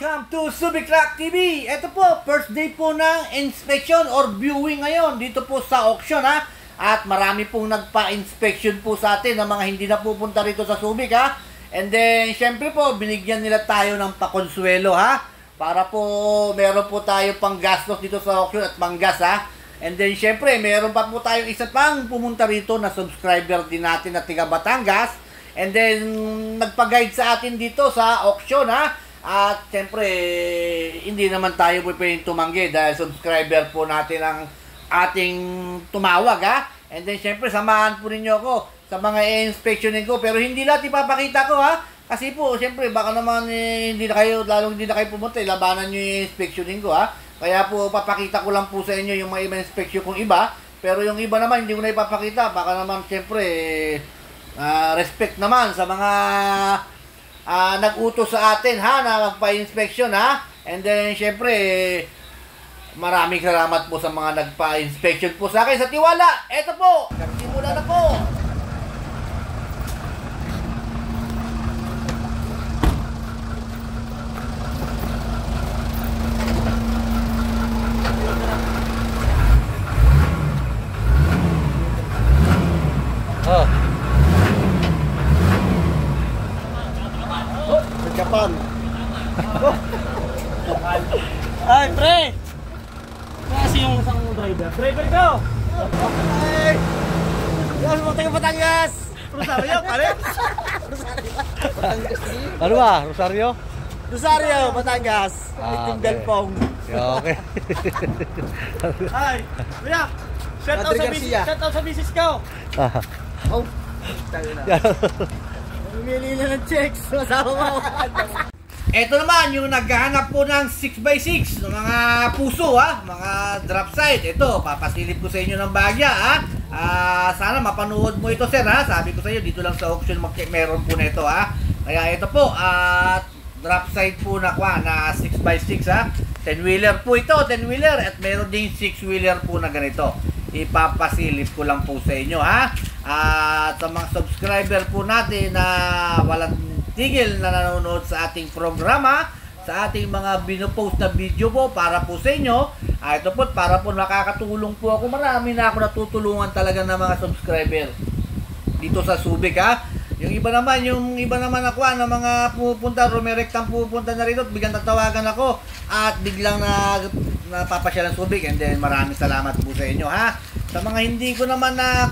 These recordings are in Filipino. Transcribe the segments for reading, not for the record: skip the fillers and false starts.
Welcome to Subic Truck TV. Ito po, first day po ng inspection or viewing ngayon dito po sa auction ha. At marami pong nagpa-inspection po sa atin ng mga hindi na pupunta rito sa Subic ha. And then, syempre po, binigyan nila tayo ng pakonsuelo ha. Para po, meron po tayo pang gastos dito sa auction at panggas ha. And then, syempre, meron pa po tayong isa pang pumunta rito na subscriber din natin na tiga Batangas. And then, nagpa-guide sa atin dito sa auction ha. At syempre, hindi naman tayo po pwedeng tumanggi dahil subscriber po natin ang ating tumawag ha. And then syempre, samahan po ninyo ako sa mga i-inspectionin ko. Pero hindi lahat ipapakita ko ha. Kasi po, syempre, baka naman hindi na kayo, lalong hindi na kayo pumunta, labanan nyo yung inspectionin ko ha. Kaya po, papakita ko lang po sa inyo yung mga inspection kong iba. Pero yung iba naman, hindi ko na ipapakita. Baka naman, syempre, respect naman sa mga nag-utos sa atin ha, na magpa-inspection ha. And then syempre maraming salamat po sa mga nagpa-inspection po sa akin sa tiwala. Eto po, nagsimula na po. Japan. Ay, pre! Kasi yung isang driver. Driver ko! Ay! Yan, mga taga Batangas! Rosario, pare! Ano ba? Rosario? Rosario, Batangas. Team okay. Galpong. Okay. Ay! Kuya! Shout out sa misis ko! Oh! Umili na ng checks. Masama mo. Ito naman yung naghahanap po ng 6x6 ng mga puso ha, mga drop side. Ito, papasilip ko sa inyo ng bagya ha. Sana mapanood mo ito sir ha. Sabi ko sa inyo dito lang sa auction meron po na ito ha. Kaya ito po, drop side po na 6x6 ha. 10-wheeler po ito, 10-wheeler. At meron din 6-wheeler po na ganito. Ipapasilip ko lang po sa inyo ha. At sa mga subscriber po natin na walang tigil na nanonood sa ating programa, sa ating mga binopost na video po para po sa inyo, ito po para po nakakatulong po ako. Marami na ako natutulungan talaga ng mga subscriber dito sa Subic ha. Yung iba naman ako na mga pupunta, rumerektang pupunta na rito, biglang tatawagan ako at biglang napapasya ng Subic. And then maraming salamat po sa inyo ha. Sa mga hindi ko naman na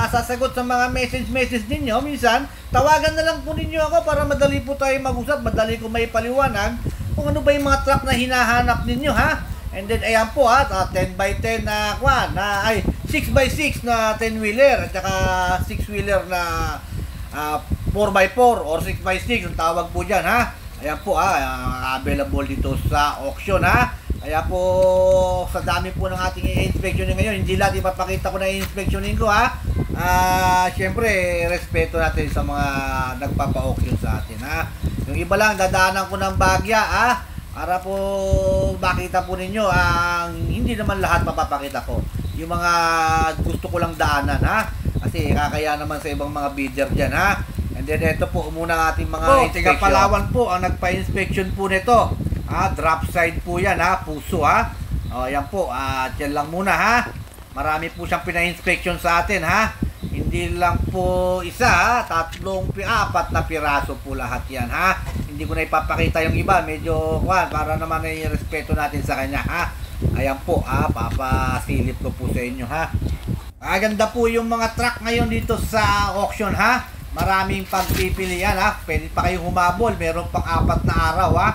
sasagot sa mga message ninyo, minsan tawagan na lang po ninyo ako para madali po tayo mag-usap, madali ko may paliwanag kung ano ba yung mga truck na hinahanap ninyo ha. And then ayan po ha, 10x10 na 6x6 na 10-wheeler at saka 6-wheeler na 4x4 or 6x6 ang tawag po dyan ha. Ayan po ha, available dito sa auction ha. Kaya po, sa dami po ng ating i-inspectionin ngayon, hindi lahat ipapakita ko na i-inspectionin ko ha. Siyempre, respeto natin sa mga nagpapa-auction sa atin ha. Yung iba lang, dadaanan ko ng bagya ha. Para po makita po ninyo ang hindi naman lahat mapapakita ko. Yung mga gusto ko lang daanan ha. Kasi kakaya naman sa ibang mga bidder dyan ha. And then ito po muna ang ating mga inspection. Palawan po ang nagpa-inspection po nito. Drop side po yan ha, puso ha. Yan po, yan lang muna ha. Marami po siyang pina-inspection sa atin ha. Hindi lang po isa ha, 4 na piraso po lahat yan ha. Hindi ko na ipapakita yung iba, medyo para naman ay respeto natin sa kanya ha. Ayan po papasilip ko po sa inyo ha. Ganda po yung mga truck ngayon dito sa auction ha. Maraming pagpipilian ha. Pwede pa kayong humabol, meron pang 4 na araw ha.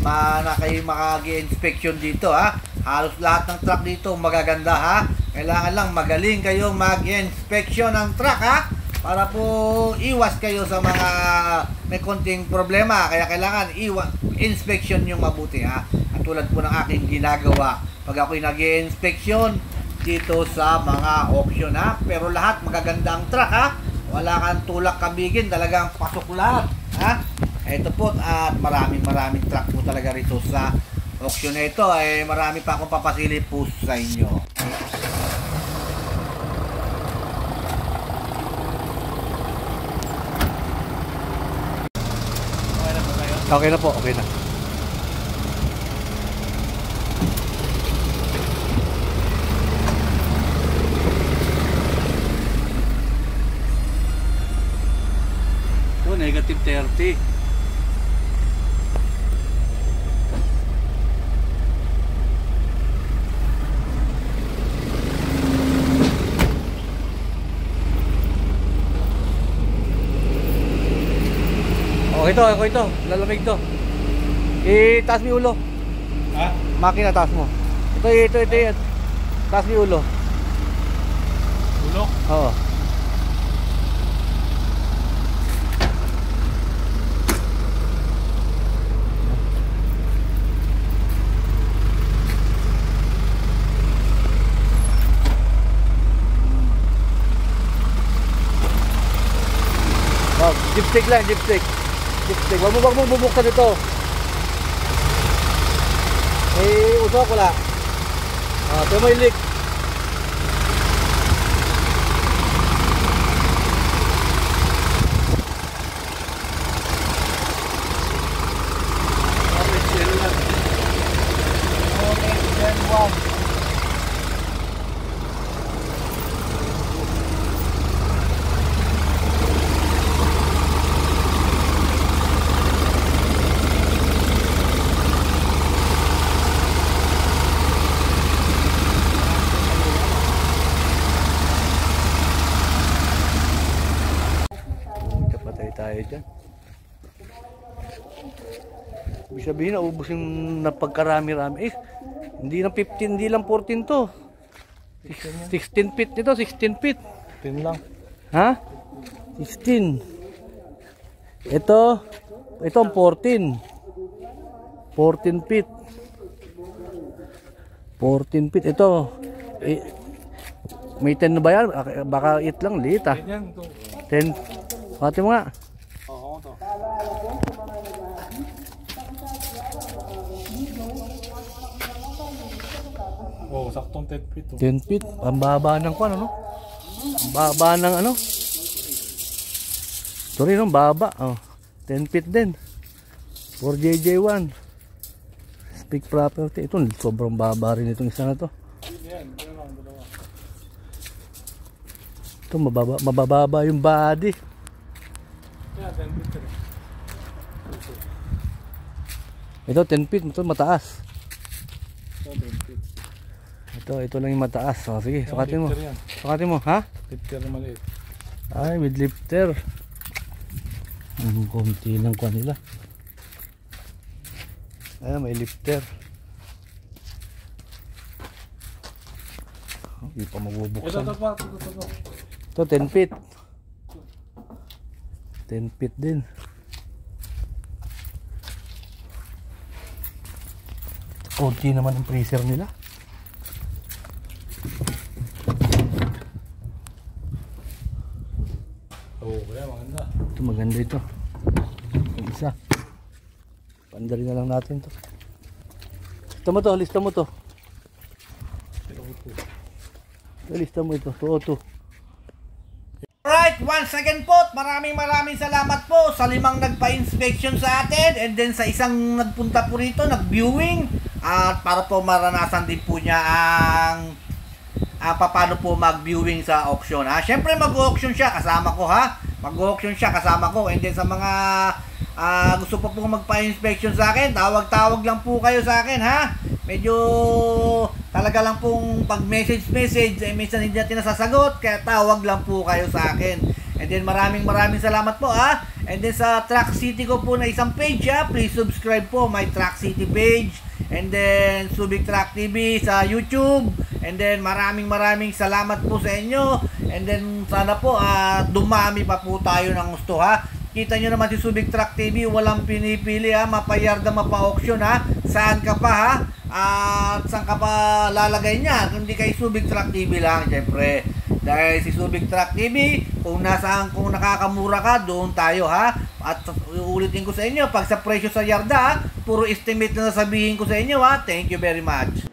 Na kayo mag-inspection dito ha. Halos lahat ng truck dito magaganda ha. Kailangan lang magaling kayo mag-inspection ng truck ha. Para po iwas kayo sa mga may konting problema. Kaya kailangan inspection yung mabuti ha. At tulad po ng aking ginagawa pag ako'y nag-inspection dito sa mga auction ha. Pero lahat magaganda ang truck ha. Wala kang tulak kabigin, talagang pasok lahat ha. Ito po at maraming truck po talaga rito sa auction na ito. Marami pa akong papasilip po sa inyo. Okay na po, okay na. 30. Ako ito, lalamig to. Itaas mo yung ulo. Ha? Makina, taas mo. Ito. Taas mo yung ulo. Ulo? Oo. Dipstick lang, dipstick. Wag mo bubuksan ito. Usok wala. Ito may leak. Tayo dyan. Ibig sabihin na ubos yung napagkarami-rami. Hindi lang 15, hindi lang 14 to. 16 feet nito, 16 feet. 10 lang. Ha? 16. Ito ang 14. 14 feet. 14 feet. Ito. May 10 na ba yan? Baka 8 lang, liit ah. 10. Pati mo nga. Oo, to. Oh, saktong 10 feet. 10 feet. Ang baba ng kwan, ano? Ang baba ng ano? Sorry, no? Baba. Oh. 10 feet din. For JJ1. Speak property. Ito, sobrang baba rin itong isa na to. Ito, mabababa yung body. Ito 10 feet, ito mataas. Ito lang yung mataas. Oh, sige, sukatin mo. Sukatin mo, ha? Lifter na maliit. Ay, with lifter. Kunti lang kwa nila. Ay, may lifter. Hindi pa magbubuksan. Ito 10 feet. 10 feet din. Kunti naman ang freezer nila. Oh, kaya maganda. Ito maganda ito. Yung isa. Pandali na lang natin to. Lista mo to. Lista mo ito. Ito. Alright, once again po, maraming salamat po sa 5 nagpa-inspection sa atin and then sa isang nagpunta po rito, nag-viewing at para po maranasan din po niya ang paano po mag-viewing sa auction. Siyempre mag-auction siya kasama ko mag-auction siya kasama ko and then sa mga gusto po pong magpa-inspection sa akin, tawag lang po kayo sa akin medyo talaga lang pong pag message minsan hindi natin nasasagot kaya tawag lang po kayo sa akin and then maraming salamat po and then sa Truck City ko po na isang page please subscribe po my Truck City page and then Subic Truck TV sa YouTube and then maraming salamat po sa inyo and then sana po dumami pa po tayo ng gusto Kita nyo naman si Subic Truck TV, walang pinipili mapayarda, mapa-auction Saan ka pa at saan ka pa lalagay niya? Kundi kay Subic Truck TV lang, syempre. Dahil si Subic Truck TV, kung nakakamura ka, doon tayo At uulitin ko sa inyo, pag sa presyo sa yarda, puro estimate na sabihin ko sa inyo Thank you very much.